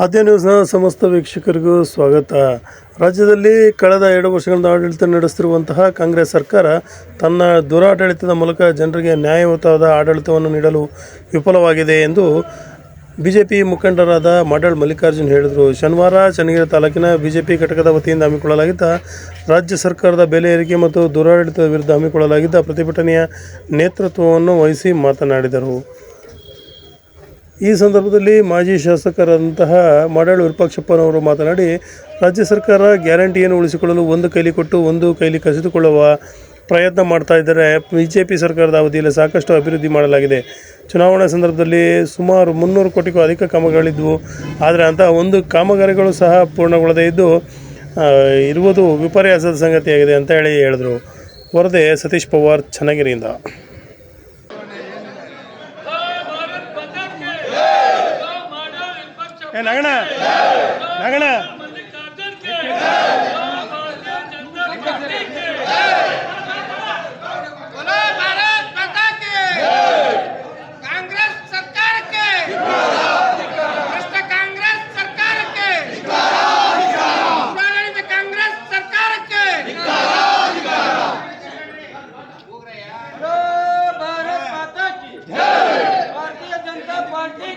ಆದ್ಯ ನ್ಯೂಸ್ನ ಸಮಸ್ತ ವೀಕ್ಷಕರಿಗೂ ಸ್ವಾಗತ. ರಾಜ್ಯದಲ್ಲಿ ಕಳೆದ 2 ವರ್ಷಗಳಿಂದ ಆಡಳಿತ ನಡೆಸುತ್ತಿರುವಂತಹ ಕಾಂಗ್ರೆಸ್ ಸರ್ಕಾರ ತನ್ನ ದುರಾಡಳಿತದ ಮೂಲಕ ಜನರಿಗೆ ನ್ಯಾಯಯುತವಾದ ಆಡಳಿತವನ್ನು ನೀಡಲು ವಿಫಲವಾಗಿದೆ ಎಂದು ಬಿಜೆಪಿ ಮುಖಂಡರಾದ ಮಾಡಾಳ್ ಮಲ್ಲಿಕಾರ್ಜುನ್ ಹೇಳಿದರು. ಶನಿವಾರ ಚನ್ನಗಿರಿ ತಾಲೂಕಿನ ಬಿಜೆಪಿ ಘಟಕದ ವತಿಯಿಂದ ಹಮ್ಮಿಕೊಳ್ಳಲಾಗಿದ್ದ ರಾಜ್ಯ ಸರ್ಕಾರದ ಬೆಲೆ ಏರಿಕೆ ಮತ್ತು ದುರಾಡಳಿತದ ವಿರುದ್ಧ ಹಮ್ಮಿಕೊಳ್ಳಲಾಗಿದ್ದ ಪ್ರತಿಭಟನೆಯ ನೇತೃತ್ವವನ್ನು ವಹಿಸಿ ಮಾತನಾಡಿದರು. ಈ ಸಂದರ್ಭದಲ್ಲಿ ಮಾಜಿ ಶಾಸಕರಾದಂತಹ ಮಾಡಾಳ್ ವಿರೂಪಾಕ್ಷಪ್ಪನವರು ಮಾತನಾಡಿ, ರಾಜ್ಯ ಸರ್ಕಾರ ಗ್ಯಾರಂಟಿಯನ್ನು ಉಳಿಸಿಕೊಳ್ಳಲು ಒಂದು ಕೈಲಿ ಕೊಟ್ಟು ಒಂದು ಕೈಲಿ ಕಸಿದುಕೊಳ್ಳುವ ಪ್ರಯತ್ನ ಮಾಡ್ತಾ ಇದ್ದಾರೆ. ಬಿಜೆಪಿ ಸರ್ಕಾರದ ಅವಧಿಯಲ್ಲಿ ಸಾಕಷ್ಟು ಅಭಿವೃದ್ಧಿ ಮಾಡಲಾಗಿದೆ. ಚುನಾವಣಾ ಸಂದರ್ಭದಲ್ಲಿ ಸುಮಾರು 300 ಕೋಟಿಗೂ ಅಧಿಕ ಕಾಮಗಾರಿಗಳಿದ್ವು. ಆದರೆ ಅಂತಹ ಒಂದು ಕಾಮಗಾರಿಗಳು ಸಹ ಪೂರ್ಣಗೊಳ್ಳದೇ ಇರುವುದು ವಿಪರ್ಯಾಸದ ಸಂಗತಿಯಾಗಿದೆ ಅಂತ ಹೇಳಿದರು. ವರದಿ ಸತೀಶ್ ಪವಾರ್, ಚನ್ನಗಿರಿಯಿಂದ. ನಗಣ ಭಾರತೀಯ ಜನತಾ ಪಾರ್ಟಿ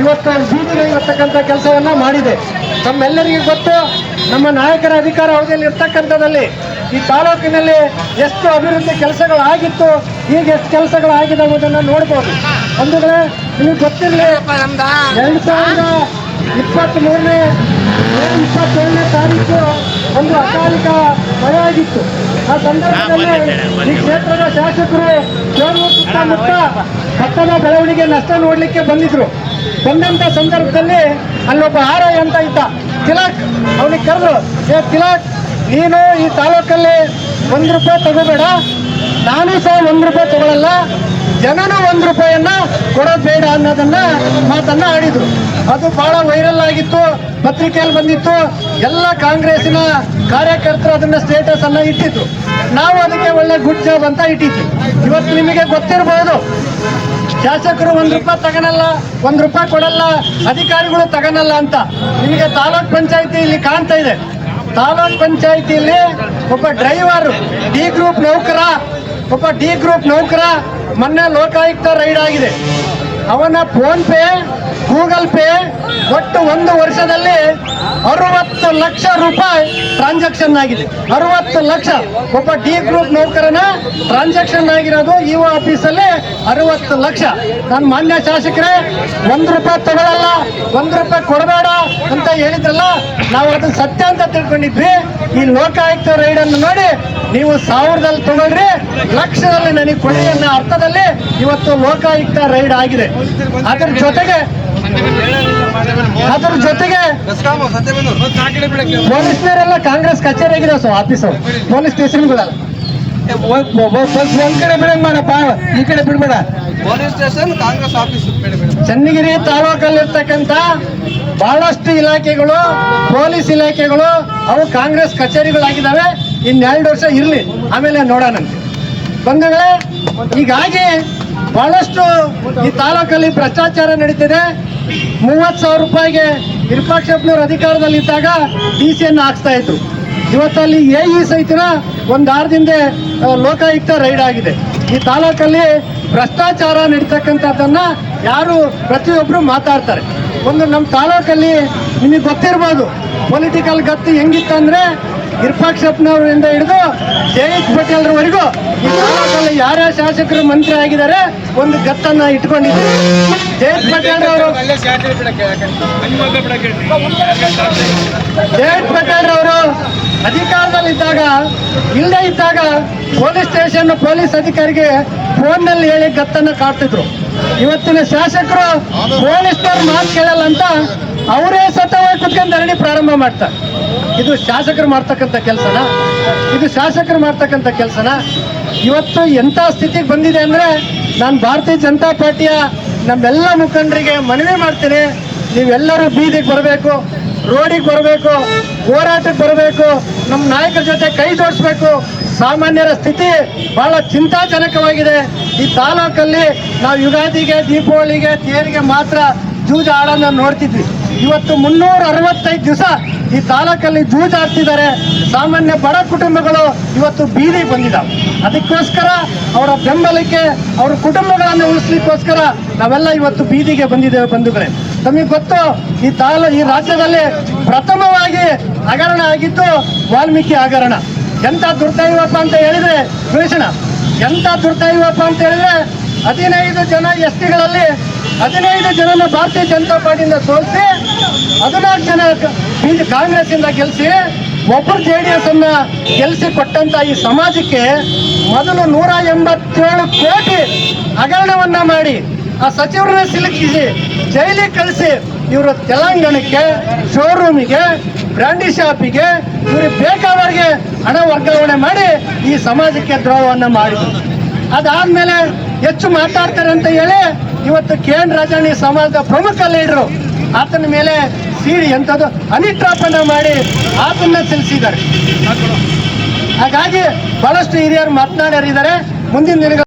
ಇವತ್ತು ಬೀದಿಗೆ ಇರತಕ್ಕಂಥ ಕೆಲಸವನ್ನ ಮಾಡಿದೆ. ತಮ್ಮೆಲ್ಲರಿಗೂ ಗೊತ್ತು, ನಮ್ಮ ನಾಯಕರ ಅಧಿಕಾರ ಅವಧಿಯಲ್ಲಿ ಇರ್ತಕ್ಕಂಥದ್ದಲ್ಲಿ ಈ ತಾಲೂಕಿನಲ್ಲಿ ಎಷ್ಟು ಅಭಿವೃದ್ಧಿ ಕೆಲಸಗಳು ಆಗಿತ್ತು, ಈಗ ಎಷ್ಟು ಕೆಲಸಗಳು ಆಗಿದೆ ಅನ್ನೋದನ್ನ ನೋಡ್ಬೋದು. ಒಂದು ಕಡೆ ನಿಮಗೆ ಗೊತ್ತಿರಲಿ, 2023ನೇ ತಾರೀಕು ಒಂದು ಅಕಾಲಿಕ ಮಳೆ ಆಗಿತ್ತು. ಆ ಸಂದರ್ಭದಲ್ಲಿ ಈ ಕ್ಷೇತ್ರದ ಶಾಸಕರು ಚೋರು ಸುತ್ತಮುತ್ತ ಭತ್ತದ ಬೆಳವಣಿಗೆ ನಷ್ಟ ನೋಡ್ಲಿಕ್ಕೆ ಬಂದಿದ್ರು. ಬಂದಂತ ಸಂದರ್ಭದಲ್ಲಿ ಅಲ್ಲೊಬ್ಬ ಆರೈ ಅಂತ ಇದ್ದ, ತಿಲಕ್. ಅವನಿಗೆ ಕರೆದ್ರು, ತಿಲಕ್, ನೀನು ಈ ತಾಲೂಕಲ್ಲಿ 1 ರೂಪಾಯಿ ತಗೋಬೇಡ, ನಾನು ಸಹ 1 ರೂಪಾಯಿ ತಗೊಳ್ಳಲ್ಲ, ಜನನು 1 ರೂಪಾಯಿಯನ್ನ ಕೊಡೋದು ಬೇಡ ಅನ್ನೋದನ್ನ ಮಾತನ್ನ ಆಡಿದ್ರು. ಅದು ಬಹಳ ವೈರಲ್ ಆಗಿತ್ತು, ಪತ್ರಿಕೆಯಲ್ಲಿ ಬಂದಿತ್ತು. ಎಲ್ಲ ಕಾಂಗ್ರೆಸ್ಸಿನ ಕಾರ್ಯಕರ್ತರು ಅದನ್ನ ಸ್ಟೇಟಸ್ ಅನ್ನ ಇಟ್ಟಿದ್ರು. ನಾವು ಅದಕ್ಕೆ ಒಳ್ಳೆ ಗುಡ್ ಜಾಬ್ ಅಂತ ಇಟ್ಟಿದ್ವಿ. ಇವತ್ತು ನಿಮಗೆ ಗೊತ್ತಿರಬಹುದು, ಶಾಸಕರು 1 ರೂಪಾಯಿ ತಗೊಳಲ್ಲ, 1 ರೂಪಾಯಿ ಕೊಡಲ್ಲ, ಅಧಿಕಾರಿಗಳು ತಗೊಳಲ್ಲ ಅಂತ. ನಿಮಗೆ ತಾಲೂಕ್ ಪಂಚಾಯತಿ ಇಲ್ಲಿ ಕಾಣ್ತಾ ಇದೆ. ತಾಲೂಕ್ ಪಂಚಾಯತಿಯಲ್ಲಿ ಒಬ್ಬ ಡ್ರೈವರ್ ಡಿ ಗ್ರೂಪ್ ನೌಕರ ಮೊನ್ನೆ ಲೋಕಾಯುಕ್ತ ರೈಡ್ ಆಗಿದೆ. ಅವನ ಫೋನ್ ಪೇ, ಗೂಗಲ್ ಪೇ ಒಟ್ಟು 1 ವರ್ಷದಲ್ಲಿ 60 ಲಕ್ಷ ರೂಪಾಯಿ ಟ್ರಾನ್ಸಾಕ್ಷನ್ ಆಗಿದೆ. 60 ಲಕ್ಷ. ಒಬ್ಬ ಡಿ ಗ್ರೂಪ್ ನೌಕರನ ಟ್ರಾನ್ಸಾಕ್ಷನ್ ಆಗಿರೋದು ಇಒ ಆಫೀಸಲ್ಲಿ 60 ಲಕ್ಷ. ನಾನು ಮಾನ್ಯ ಶಾಸಕರೇ, 1 ರೂಪಾಯಿ ತಗೊಳ್ಳಲ್ಲ, 1 ರೂಪಾಯಿ ಕೊಡಬೇಡ ಅಂತ ಹೇಳಿದ್ರಲ್ಲ, ನಾವು ಅದನ್ನ ಸತ್ಯ ಅಂತ ತಿಳ್ಕೊಂಡಿದ್ವಿ. ಈ ಲೋಕಾಯುಕ್ತ ರೈಡ್ ಅನ್ನು ನೋಡಿ ನೀವು 1000ದಲ್ಲಿ ತಗೊಳ್ರಿ, ಲಕ್ಷದಲ್ಲಿ ನನಗೆ ಕೊಡಿ ಅನ್ನೋ ಅರ್ಥದಲ್ಲಿ ಇವತ್ತು ಲೋಕಾಯುಕ್ತ ರೈಡ್ ಆಗಿದೆ. ಅದರ ಜೊತೆಗೆ ಪೊಲೀಸ್ನವರೆಲ್ಲ ಕಾಂಗ್ರೆಸ್ ಕಚೇರಿಯಾಗಿದೆ ಆಫೀಸು, ಪೊಲೀಸ್ ಸ್ಟೇಷನ್ಗಳಲ್ಲ. ಒಂದ್ ಕಡೆ ಬಿಡಂಗ್ ಮಾಡಪ್ಪ, ಈ ಕಡೆ ಬಿಡ್ಬೇಡ. Police station, Congress office. Channagiri ತಾಲೂಕಲ್ಲಿರ್ತಕ್ಕಂಥ ಬಹಳಷ್ಟು ಇಲಾಖೆಗಳು, ಪೊಲೀಸ್ ಇಲಾಖೆಗಳು, ಅವು ಕಾಂಗ್ರೆಸ್ ಕಚೇರಿಗಳಾಗಿದ್ದಾವೆ. ಇನ್ನು 2 ವರ್ಷ ಇರ್ಲಿ, ಆಮೇಲೆ ನೋಡೋಣಂತೆ. ಬಂಧುಗಳೇ, ಹೀಗಾಗಿ ಬಹಳಷ್ಟು ಈ ತಾಲೂಕಲ್ಲಿ ಭ್ರಷ್ಟಾಚಾರ ನಡೀತಿದೆ. 30,000 ರೂಪಾಯಿಗೆ ವಿರೂಪಾಕ್ಷಪ್ಪನವರು ಅಧಿಕಾರದಲ್ಲಿದ್ದಾಗ ಡಿಸಿಯನ್ನು ಹಾಕ್ಸ್ತಾ ಇದ್ರು. ಇವತ್ತಲ್ಲಿ ಎಇ ಸಹಿತನ ಒಂದು ವಾರದಿಂದ ಲೋಕಾಯುಕ್ತ ರೈಡ್ ಆಗಿದೆ. ಈ ತಾಲೂಕಲ್ಲಿ ಭ್ರಷ್ಟಾಚಾರ ನಡೀತಕ್ಕಂಥದ್ದನ್ನ ಯಾರು ಪ್ರತಿಯೊಬ್ಬರು ಮಾತಾಡ್ತಾರೆ. ಒಂದು ನಮ್ಮ ತಾಲೂಕಲ್ಲಿ ನಿಮಗೆ ಗೊತ್ತಿರ್ಬೋದು ಪೊಲಿಟಿಕಲ್ ಗತ್ತು ಹೆಂಗಿತ್ತಂದ್ರೆ ವಿರೂಪಾಕ್ಷಪ್ಪನವರಿಂದ ಹಿಡಿದು ಜಯಂತ್ ಪಟೇಲ್ರವರೆಗೂ ಈ ತಾಲೂಕಲ್ಲಿ ಯಾರ್ಯಾರ ಶಾಸಕರು ಮಂತ್ರಿ ಆಗಿದ್ದಾರೆ ಒಂದು ಗತ್ತನ್ನ ಇಟ್ಕೊಂಡಿದ್ದಾರೆ. ಜಯಂತ್ ಪಟೇಲ್ ಅವರು ಅಧಿಕಾರದಲ್ಲಿದ್ದಾಗ ಇಲ್ಲದೆ ಇದ್ದಾಗ ಪೊಲೀಸ್ ಸ್ಟೇಷನ್ ಪೊಲೀಸ್ ಅಧಿಕಾರಿಗೆ ಫೋನ್ನಲ್ಲಿ ಹೇಳಿ ಗತ್ತನ್ನ ಕಾಡ್ತಿದ್ರು. ಇವತ್ತಿನ ಶಾಸಕರು ಪೊಲೀಸ್ನವ್ರು ಮಾತು ಕೇಳಲ್ಲ ಅಂತ ಅವರೇ ಸತವಾಗಿ ಕುತ್ಕೊಂಡು ಧರಣಿ ಪ್ರಾರಂಭ ಮಾಡ್ತಾರೆ. ಇದು ಶಾಸಕರು ಮಾಡ್ತಕ್ಕಂಥ ಕೆಲಸನ? ಇದು ಶಾಸಕರು ಮಾಡ್ತಕ್ಕಂಥ ಕೆಲಸನ? ಇವತ್ತು ಎಂಥ ಸ್ಥಿತಿಗೆ ಬಂದಿದೆ ಅಂದರೆ ನಾನು ಭಾರತೀಯ ಜನತಾ ಪಾರ್ಟಿಯ ನಮ್ಮೆಲ್ಲ ಮುಖಂಡರಿಗೆ ಮನವಿ ಮಾಡ್ತೀನಿ, ನೀವೆಲ್ಲರೂ ಬೀದಿಗೆ ಬರಬೇಕು, ರೋಡಿಗೆ ಬರಬೇಕು, ಹೋರಾಟಕ್ಕೆ ಬರಬೇಕು, ನಮ್ಮ ನಾಯಕರ ಜೊತೆ ಕೈ ಜೋಡಿಸ್ಬೇಕು. ಸಾಮಾನ್ಯರ ಸ್ಥಿತಿ ಬಹಳ ಚಿಂತಾಜನಕವಾಗಿದೆ. ಈ ತಾಲೂಕಲ್ಲಿ ನಾವು ಯುಗಾದಿಗೆ, ದೀಪಾವಳಿಗೆ, ತೇರಿಗೆ ಮಾತ್ರ ಜೂಜಾಡನ್ನ ನೋಡ್ತಿದ್ವಿ. ಇವತ್ತು 365 ದಿವಸ ಈ ತಾಲೂಕಲ್ಲಿ ಜೂಜಾಡ್ತಿದ್ದಾರೆ. ಸಾಮಾನ್ಯ ಬಡ ಕುಟುಂಬಗಳು ಇವತ್ತು ಬೀದಿಗೆ ಬಂದಿದ್ದಾವೆ. ಅದಕ್ಕೋಸ್ಕರ ಅವರ ಬೆಂಬಲಕ್ಕೆ, ಅವರ ಕುಟುಂಬಗಳನ್ನು ಉಳಿಸ್ಲಿಕ್ಕೋಸ್ಕರ ನಾವೆಲ್ಲ ಇವತ್ತು ಬೀದಿಗೆ ಬಂದಿದ್ದೇವೆ ಬಂಧುಗಳೇ. ತಮಗೆ ಗೊತ್ತು, ಈ ರಾಜ್ಯದಲ್ಲಿ ಪ್ರಥಮವಾಗಿ ಹಗರಣ ಆಗಿದ್ದು ವಾಲ್ಮೀಕಿ ಹಗರಣ. ಎಂಥ ದುರ್ದೈವಪ್ಪ ಅಂತ ಹೇಳಿದ್ರೆ ದ್ವೇಷಣ, ಎಂಥ ದುರ್ದೈವಪ್ಪ ಅಂತ ಹೇಳಿದ್ರೆ 15 ಜನ ಎಸ್ಟಿಗಳಲ್ಲಿ 15 ಜನನ ಭಾರತೀಯ ಜನತಾ ಪಾರ್ಟಿಯಿಂದ ಸೋಲಿಸಿ 14 ಜನ ಕಾಂಗ್ರೆಸ್ ಇಂದ ಗೆಲ್ಲಿಸಿ ಒಬ್ಬರು JDS ಅನ್ನ ಗೆಲ್ಲಿಸಿ ಕೊಟ್ಟಂತ ಈ ಸಮಾಜಕ್ಕೆ ಮೊದಲು 187 ಕೋಟಿ ಹಗರಣವನ್ನ ಮಾಡಿ ಆ ಸಚಿವರನ್ನ ಸಿಲುಕಿಸಿ ಜೈಲಿಗೆ ಕಳಿಸಿ ಇವರು ತೆಲಂಗಾಣಕ್ಕೆ, ಶೋರೂಮಿಗೆ, ಬ್ರ್ಯಾಂಡಿ ಶಾಪಿಗೆ, ಇವ್ರಿಗೆ ಬೇಕಾದವರಿಗೆ ಹಣ ವರ್ಗಾವಣೆ ಮಾಡಿ ಈ ಸಮಾಜಕ್ಕೆ ದ್ರೋಹವನ್ನ ಮಾಡಿದ್ರು. ಅದಾದ್ಮೇಲೆ ಹೆಚ್ಚು ಮಾತಾಡ್ತಾರೆ ಅಂತ ಹೇಳಿ ಇವತ್ತು KN ರಾಜಾಣಿ ಸಮಾಜದ ಪ್ರಮುಖ ಲೀಡರು ಆತನ ಮೇಲೆ ಸೀಡಿ ಎಂಥದ್ದು ಅನಿಟ್ರಾಪನ ಮಾಡಿ ಆತನ್ನ ಸಿಲಿಸಿದ್ದಾರೆ. ಹಾಗಾಗಿ ಬಹಳಷ್ಟು ಹಿರಿಯರು ಮಾತನಾಡಿದ್ದಾರೆ. ಮುಂದಿನ ದಿನಗಳು